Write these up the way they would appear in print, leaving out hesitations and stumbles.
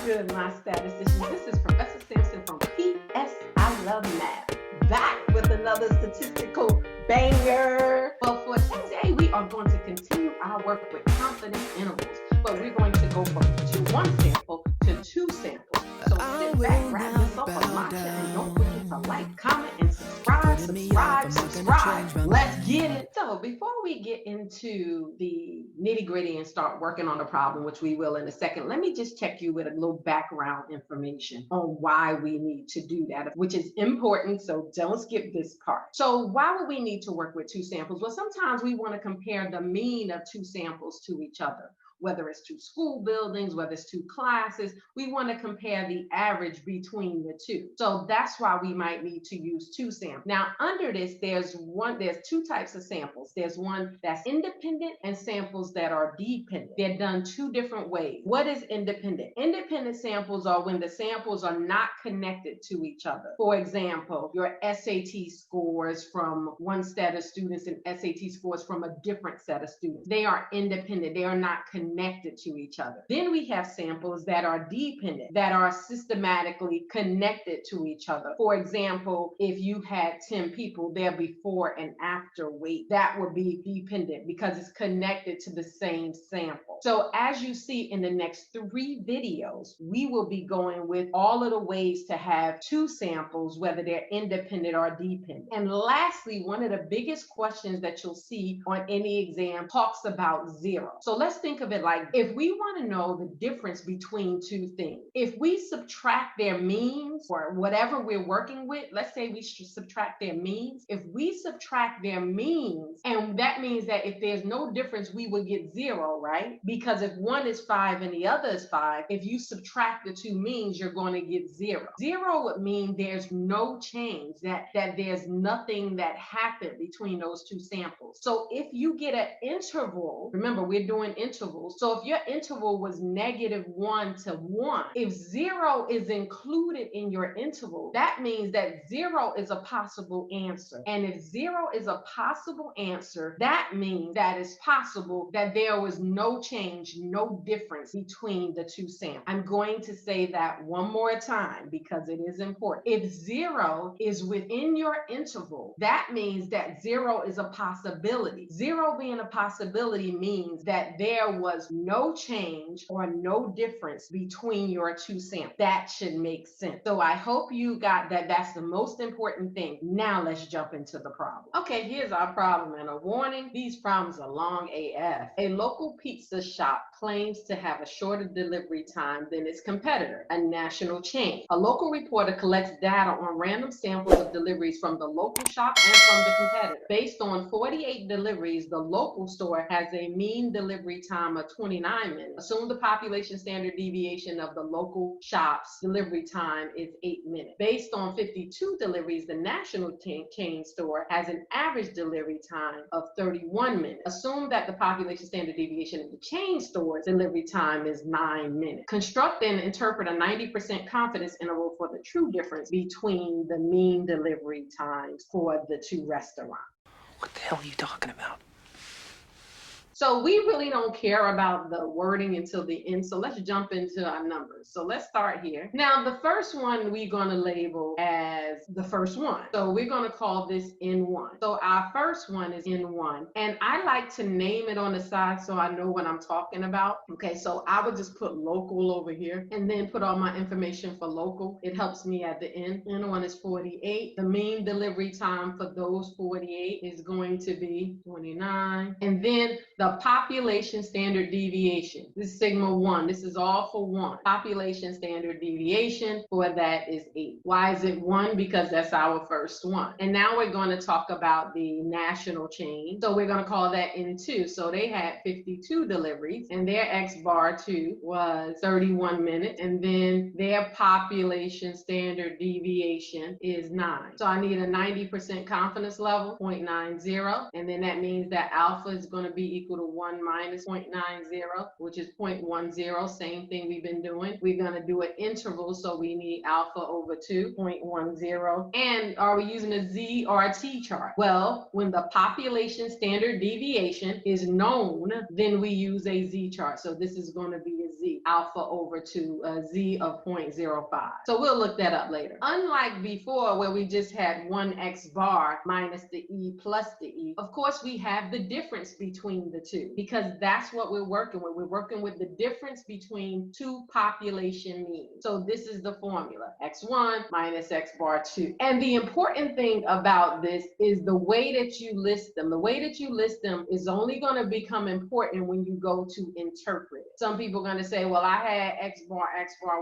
good, my statisticians? This is Professor Sampson from PS I Love Math, back with another statistical banger. Well, for today, we are going to continue our work with confidence intervals, but we're going to go from one sample to two samples. So sit back, grab yourself a matcha, and don't forget to like, comment, and subscribe. Let's get it. So before we get into the nitty-gritty and start working on the problem, which we will in a second, let me just check you with a little background information on why we need to do that, which is important, so don't skip this part. So why would we need to work with two samples? Well, sometimes we want to compare the mean of two samples to each other. Whether it's two school buildings, whether it's two classes, we want to compare the average between the two. So that's why we might need to use two samples. Now, under this, there's two types of samples. There's one that's independent and samples that are dependent. They're done two different ways. What is independent? Independent samples are when the samples are not connected to each other. For example, your SAT scores from one set of students and SAT scores from a different set of students. They are independent. They are not connected to each other. Then we have samples that are dependent, that are systematically connected to each other. For example, if you had 10 people, their before and after weight, that would be dependent because it's connected to the same sample. So as you see in the next 3 videos, we will be going with all of the ways to have two samples, whether they're independent or dependent. And lastly, one of the biggest questions that you'll see on any exam talks about zero. So let's think of it like, if we want to know the difference between two things, if we subtract their means or whatever we're working with, let's say we should subtract their means. If we subtract their means, and that means that if there's no difference, we would get zero, right? Because if one is 5 and the other is 5, if you subtract the two means, you're going to get zero. Zero would mean there's no change, that there's nothing that happened between those two samples. So if you get an interval, remember we're doing intervals. So if your interval was -1 to 1, if 0 is included in your interval, that means that 0 is a possible answer. And if 0 is a possible answer, that means that it's possible that there was no change, no difference between the two samples. I'm going to say that one more time because it is important. If 0 is within your interval, that means that 0 is a possibility. 0 being a possibility means that there was no change or no difference between your two samples. That should make sense. So I hope you got that. That's the most important thing. Now let's jump into the problem. Okay, here's our problem, and a warning, these problems are long AF. A local pizza shop claims to have a shorter delivery time than its competitor, a national chain. A local reporter collects data on random samples of deliveries from the local shop and from the competitor. Based on 48 deliveries, the local store has a mean delivery time of 29 minutes. Assume the population standard deviation of the local shop's delivery time is 8 minutes. Based on 52 deliveries, the national chain store has an average delivery time of 31 minutes. Assume that the population standard deviation of the chain store's delivery time is 9 minutes. Construct and interpret a 90% confidence interval for the true difference between the mean delivery times for the two restaurants. What the hell are you talking about? So we really don't care about the wording until the end. So let's jump into our numbers. So let's start here. Now, the first one we're going to label as the first one. So we're going to call this N1. So our first one is N1. And I like to name it on the side so I know what I'm talking about. Okay, so I would just put local over here and then put all my information for local. It helps me at the end. N1 is 48. The mean delivery time for those 48 is going to be 29. And then the population standard deviation. This is sigma 1. This is all for 1. Population standard deviation for that is 8. Why is it 1? Because that's our first one. And now we're going to talk about the national chain. So we're going to call that N2. So they had 52 deliveries and their X bar 2 was 31 minutes. And then their population standard deviation is 9. So I need a 90% confidence level, 0.90. And then that means that alpha is going to be equal to 1 minus 0.90, which is 0.10. Same thing we've been doing. We're going to do an interval, so we need alpha over 2, 0.10. And are we using a Z or a T chart? Well, when the population standard deviation is known, then we use a Z chart. So this is going to be a Z. alpha over to z of 0.05. So we'll look that up later. Unlike before where we just had one x bar minus the e plus the e, of course we have the difference between the two because that's what we're working with. We're working with the difference between two population means. So this is the formula, x1 minus x bar 2. And the important thing about this is the way that you list them. The way that you list them is only going to become important when you go to interpret it. Some people are going to say, well, I had x bar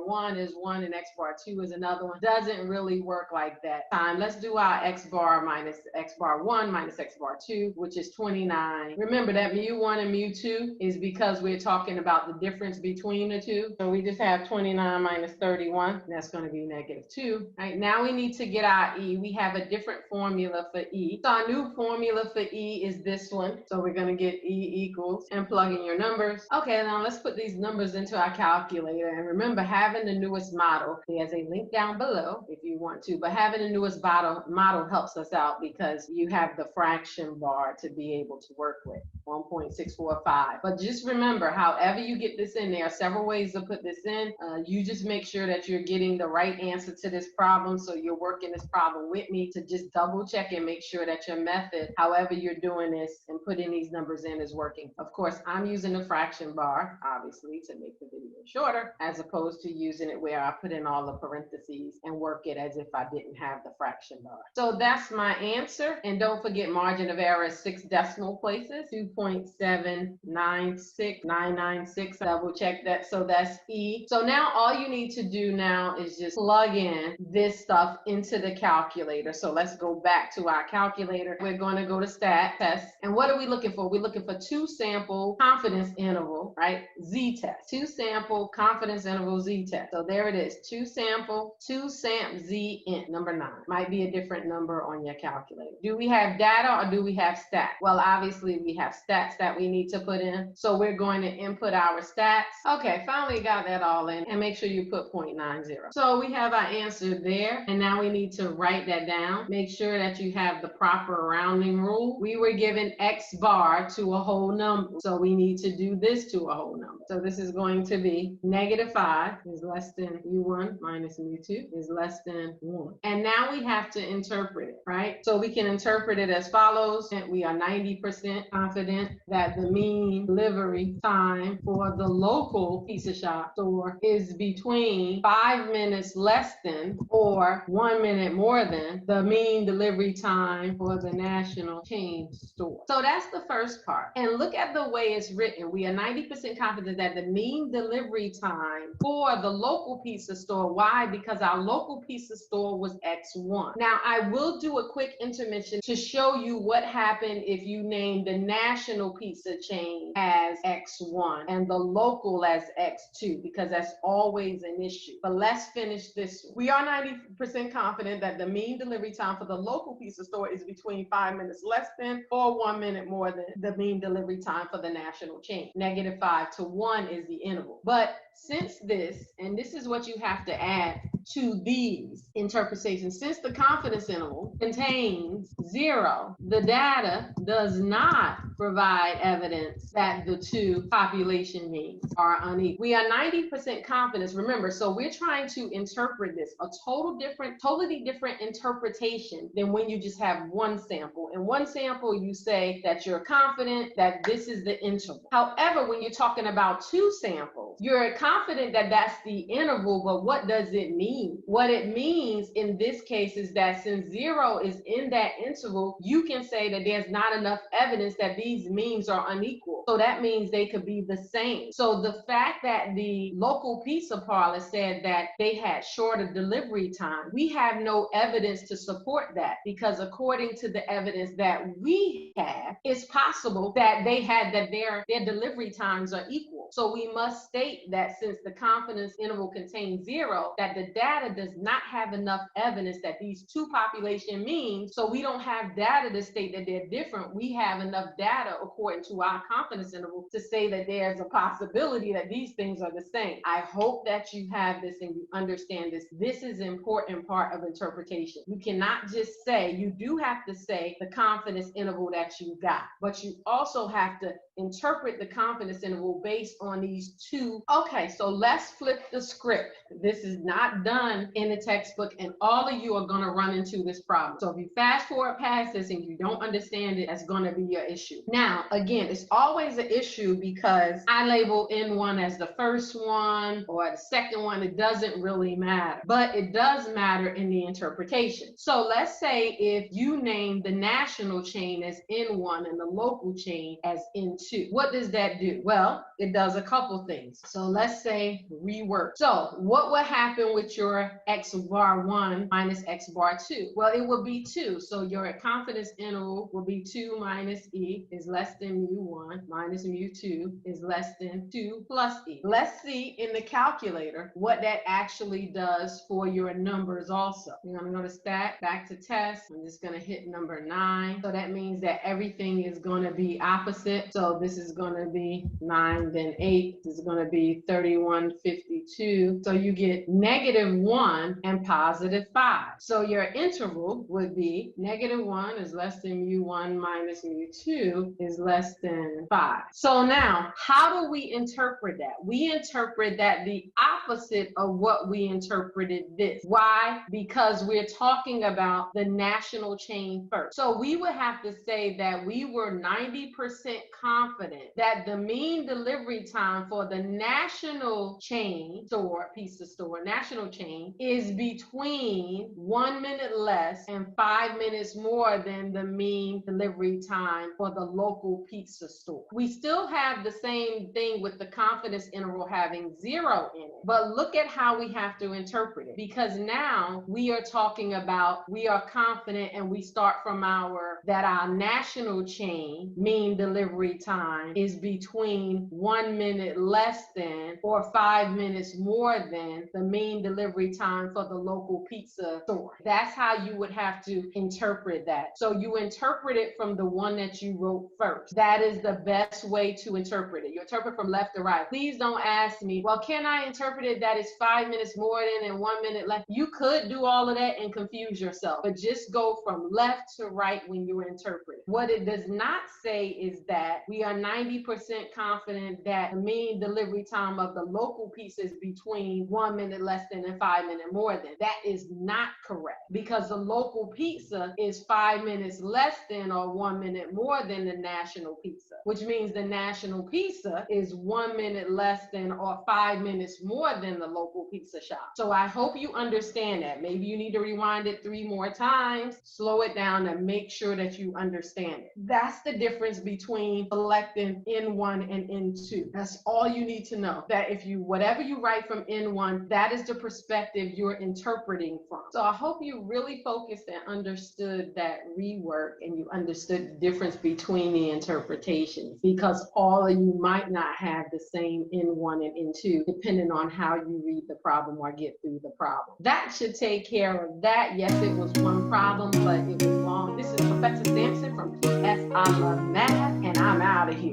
1 is one and x bar 2 is another one. Doesn't really work like that. Let's do our x bar minus x bar 1 minus x bar 2, which is 29. Remember that mu1 and mu2 is because we're talking about the difference between the two. So we just have 29 minus 31. That's going to be -2. Right, now we need to get our e. We have a different formula for e. So our new formula for e is this one. So we're going to get e equals and plug in your numbers. Okay, now let's put these numbers into our calculator. And remember, having the newest model, there's a link down below if you want to, but having the newest model helps us out because you have the fraction bar to be able to work with, 1.645. But just remember, however you get this in, there are several ways to put this in. You just make sure that you're getting the right answer to this problem. So you're working this problem with me to just double check and make sure that your method, however you're doing this and putting these numbers in, is working. Of course, I'm using the fraction bar, obviously, to make the video shorter, as opposed to using it where I put in all the parentheses and work it as if I didn't have the fraction bar. So that's my answer. And don't forget, margin of error is 6 decimal places, 2.796996. Double check that. So that's E. So now all you need to do now is just plug in this stuff into the calculator. So let's go back to our calculator. We're going to go to stat test. And what are we looking for? We're looking for 2 sample confidence interval, right? Z-test. 2 sample confidence interval Z-test. So there it is. 2 sample, 2 samp Z int, number 9. Might be a different number on your calculator. Do we have data or do we have stat? Well, obviously we have stats that we need to put in. So we're going to input our stats. Okay, finally got that all in, and make sure you put 0.90. So we have our answer there, and now we need to write that down. Make sure that you have the proper rounding rule. We were given x bar to a whole number, so we need to do this to a whole number. So this is going to be -5 is less than u1 minus mu2 is less than 1. And now we have to interpret it, right? So we can interpret it as follows. And we are 90% confident that the mean delivery time for the local pizza shop store is between 5 minutes less than or 1 minute more than the mean delivery time for the national chain store. So that's the first part. And look at the way it's written. We are 90% confident that the mean delivery time for the local pizza store. Why? Because our local pizza store was X1. Now, I will do a quick intermission to show you what happened if you name the national pizza chain as X1 and the local as X2, because that's always an issue. But let's finish this. We are 90% confident that the mean delivery time for the local pizza store is between 5 minutes less than or 1 minute more than the mean delivery time for the national chain. -5 to 1 is the interval. But since this, and this is what you have to add to these interpretations, since the confidence interval contains 0, the data does not provide evidence that the two population means are unequal. We are 90% confidence, remember, so we're trying to interpret this, a totally different interpretation than when you just have one sample. In one sample, you say that you're confident that this is the interval. However, when you're talking about 2 samples, you're confident that that's the interval, but what does it mean? What it means in this case is that since 0 is in that interval, you can say that there's not enough evidence that these means are unequal. So that means they could be the same. So the fact that the local pizza parlor said that they had shorter delivery time, we have no evidence to support that, because according to the evidence that we have, it's possible that their delivery times are equal. So we must state that since the confidence interval contains 0, that the data does not have enough evidence that these two population means, so we don't have data to state that they're different. We have enough data according to our confidence interval to say that there's a possibility that these things are the same. I hope that you have this and you understand this. This is an important part of interpretation. You cannot just say, you do have to say the confidence interval that you got, but you also have to interpret the confidence interval based on these two. Okay, so let's flip the script. This is not done in the textbook, and all of you are going to run into this problem. So if you fast forward past this and you don't understand it, that's going to be your issue. Now, again, it's always an issue because I label N1 as the first one or the second one. It doesn't really matter, but it does matter in the interpretation. So let's say if you name the national chain as N1 and the local chain as N2, what does that do? Well, it does a couple things. So let's say rework. So what would happen with your x bar 1 minus x bar 2? Well, it would be 2. So your confidence interval will be 2 minus e is less than mu1 minus mu2 is less than 2 plus e. Let's see in the calculator what that actually does for your numbers also. I'm going to stack back to test. I'm just going to hit number 9. So that means that everything is going to be opposite. So this is going to be 9, then 8. This is going to be 31, 52. So you get -1 and +5. So your interval would be -1 is less than mu1 minus mu2 is less than 5. So now, how do we interpret that? We interpret that the opposite of what we interpreted this. Why? Because we're talking about the national chain first. So we would have to say that we were 90% confident that the mean delivery time for the national chain store, pizza store, national chain is between 1 minute less and 5 minutes more than the mean delivery time for the local pizza store. We still have the same thing with the confidence interval having 0 in it, but look at how we have to interpret it, because now we are talking about we are confident and we start from our national chain mean delivery time is between 1 minute less than or 5 minutes more than the mean delivery time for the local pizza store. That's how you would have to interpret that. So you interpret it from the one that you wrote first. That is the best way to interpret it. You interpret from left to right. Please don't ask me, well, can I interpret it that it's 5 minutes more than and 1 minute less? You could do all of that and confuse yourself, but just go from left to right when you interpret. What it does not say is that we are 90% confident that the mean delivery time of the local pizza is between 1 minute less than and 5 minutes more than. That is not correct, because the local pizza is 5 minutes less than or 1 minute more than the national pizza, which means the national pizza is 1 minute less than or 5 minutes more than the local pizza shop. So I hope you understand that. Maybe you need to rewind it 3 more times, slow it down, and make sure that you understand it. That's the difference between selecting N1 and N2. That's all you need to know. That if you, whatever you write from N1, that is the perspective you're interpreting from. So I hope you really focused and understood that rework, and you understood the difference between the interpretations, because all of you might not have the same N1 and N2 depending on how you read the problem or get through the problem. That should take care of that. Yes, it was one problem, but it was long. This is Professor Sampson from PS I Love Math, and I'm out of here.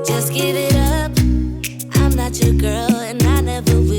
Just give it up. I'm not your girl, and I never will.